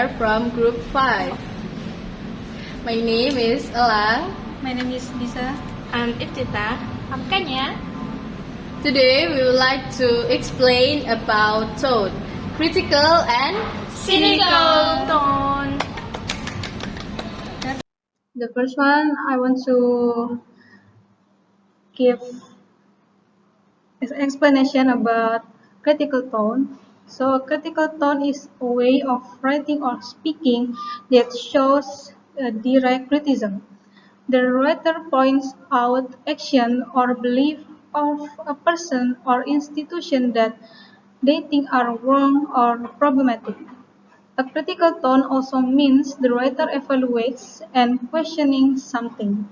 are from Group 5. My name is Elang. My name is Dysa. I'm Iftitah. I'm Kanya. Today we would like to explain about tone, critical and CYNICAL tone. The first one, I want to give an explanation about critical tone. So, critical tone is a way of writing or speaking that shows direct criticism. The writer points out action or belief of a person or institution that they think are wrong or problematic. A critical tone also means the writer evaluates and questioning something.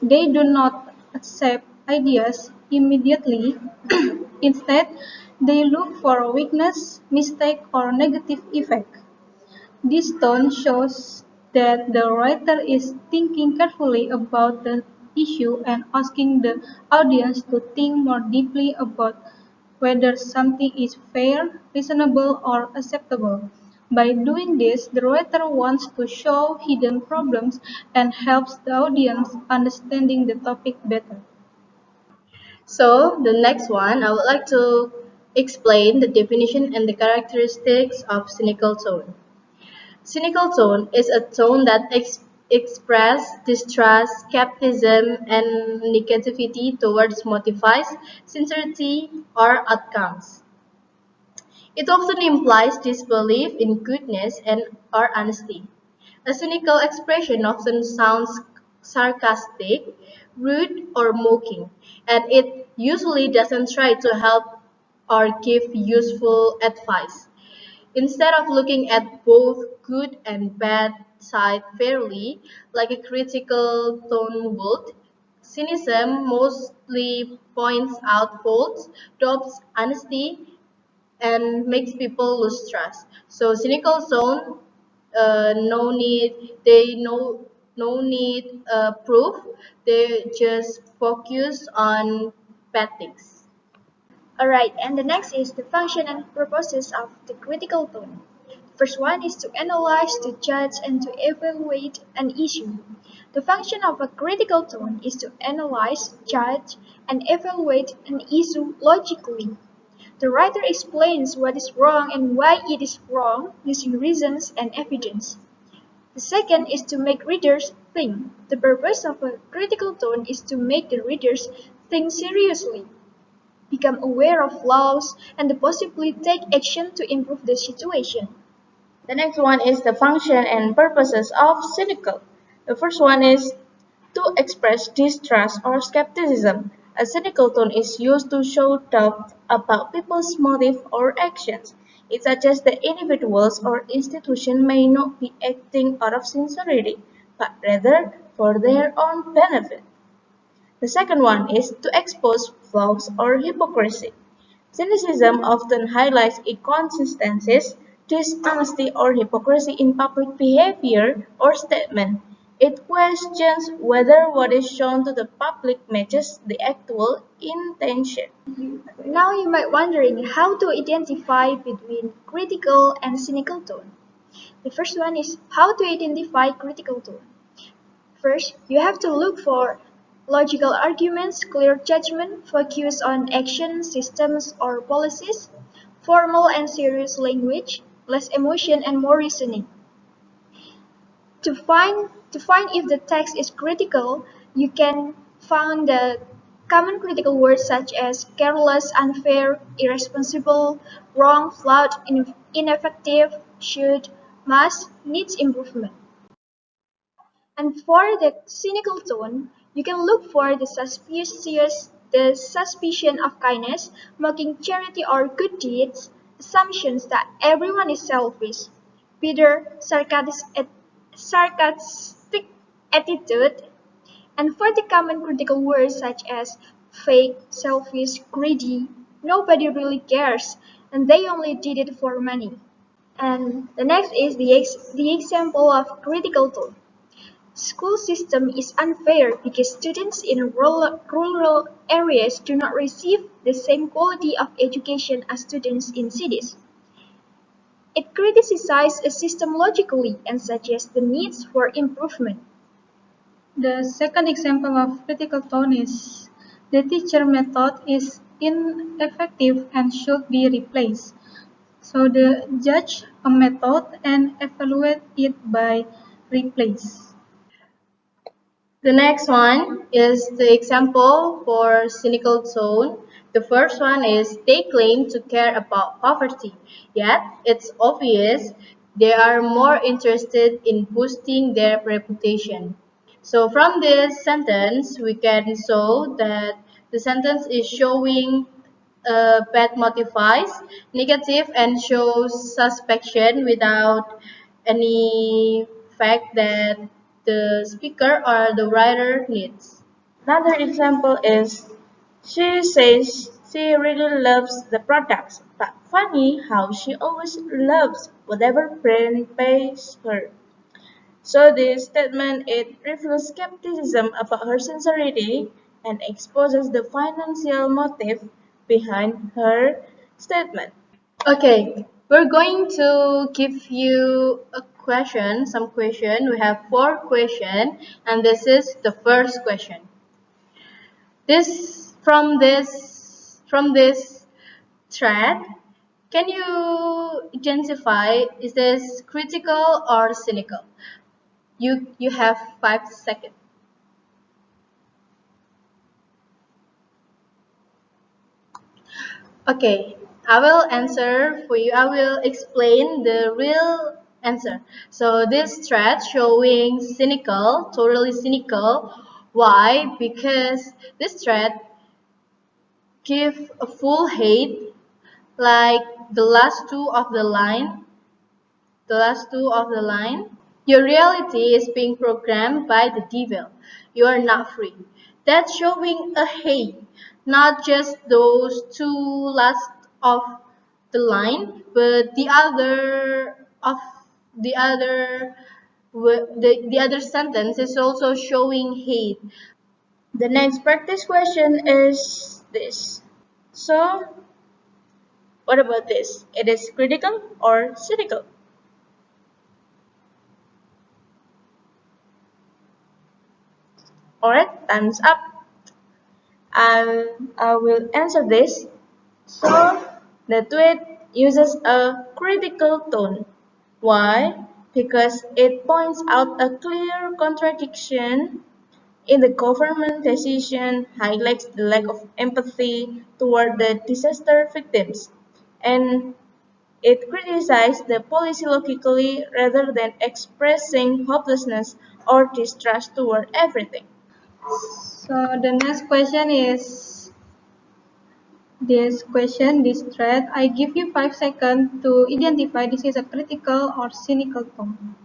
They do not accept ideas immediately. Instead, they look for a weakness, mistake, or negative effect. This tone shows that the writer is thinking carefully about the issue and asking the audience to think more deeply about whether something is fair, reasonable, or acceptable. By doing this, the writer wants to show hidden problems and helps the audience understanding the topic better. So, the next one, I would like to explain the definition and the characteristics of cynical tone. Cynical tone is a tone that expresses distrust, skepticism, and negativity towards motives, sincerity, or outcomes. It often implies disbelief in goodness and or honesty. A cynical expression often sounds sarcastic, rude, or mocking, and it usually doesn't try to help or give useful advice. Instead of looking at both good and bad side fairly, like a critical tone would, cynicism mostly points out faults, doubts honesty, and makes people lose trust. So cynical zone, no need proof. They just focus on bad things. Alright, and the next is the function and purposes of the critical tone. First one is to analyze, to judge, and to evaluate an issue. The function of a critical tone is to analyze, judge, and evaluate an issue logically. The writer explains what is wrong and why it is wrong using reasons and evidence. The second is to make readers think. The purpose of a critical tone is to make the readers think seriously, become aware of flaws, and possibly take action to improve the situation. The next one is the function and purposes of cynical. The first one is to express distrust or skepticism. A cynical tone is used to show doubt about people's motive or actions. It suggests that individuals or institutions may not be acting out of sincerity, but rather for their own benefit. The second one is to expose flaws or hypocrisy. Cynicism often highlights inconsistencies, dishonesty, or hypocrisy in public behavior or statement. It questions whether what is shown to the public matches the actual intention. Now you might wondering how to identify between critical and cynical tone. The first one is how to identify critical tone. First, you have to look for logical arguments, clear judgment, focus on action, systems, or policies, formal and serious language, less emotion and more reasoning. To find if the text is critical, you can find the common critical words such as careless, unfair, irresponsible, wrong, flawed, ineffective, should, must, needs improvement. And for the cynical tone, you can look for the suspicion of kindness, mocking charity or good deeds, assumptions that everyone is selfish, bitter, sarcastic attitude, and for the common critical words such as fake, selfish, greedy, nobody really cares, and they only did it for money. And the next is the example of critical tone. School system is unfair because students in rural areas do not receive the same quality of education as students in cities. It criticizes a system logically and suggests the needs for improvement. The second example of critical tone is the teacher method is ineffective and should be replaced. So the judge a method and evaluate it by replace. The next one is the example for cynical tone. The first one is they claim to care about poverty, yet it's obvious they are more interested in boosting their reputation. So from this sentence, we can show that the sentence is showing bad motives, negative, and shows suspicion without any fact that the speaker or the writer needs. Another example is she says she really loves the products, but funny how she always loves whatever brand pays her. So this statement it refutes skepticism about her sincerity and exposes the financial motive behind her statement. Okay, we're going to give you a question, some question. We have 4 questions, and this is the first question. This from this thread, can you identify is this critical or cynical? You have 5 seconds. Okay, I will answer for you. I will explain the real answer. So this thread showing cynical, totally cynical. Why? Because this thread give a full hate like the last two of the line. The last two of the line. Your reality is being programmed by the devil. You are not free. That's showing a hate, not just those two last of the line, but the other the other sentence is also showing hate. The next practice question is this. So, what about this? It is critical or cynical? Alright, time's up. And I will answer this. So, the tweet uses a critical tone. Why? Because it points out a clear contradiction in the government decision, highlights the lack of empathy toward the disaster victims, and it criticizes the policy logically rather than expressing hopelessness or distrust toward everything. So the next question is this thread. I give you 5 seconds to identify this is a critical or cynical tone.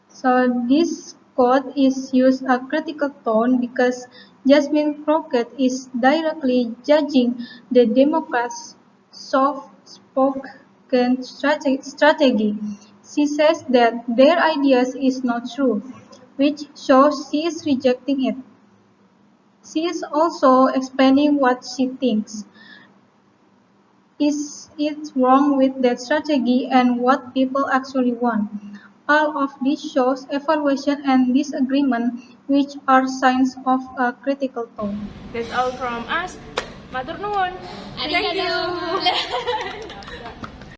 So this quote is used a critical tone because Jasmine Crockett is directly judging the Democrats' soft-spoken strategy. She says that their ideas is not true, which shows she is rejecting it. She is also explaining what she thinks. Is it wrong with that strategy and what people actually want? All of this shows evaluation and disagreement, which are signs of a critical tone. That's all from us. Matur nuwun. Thank you.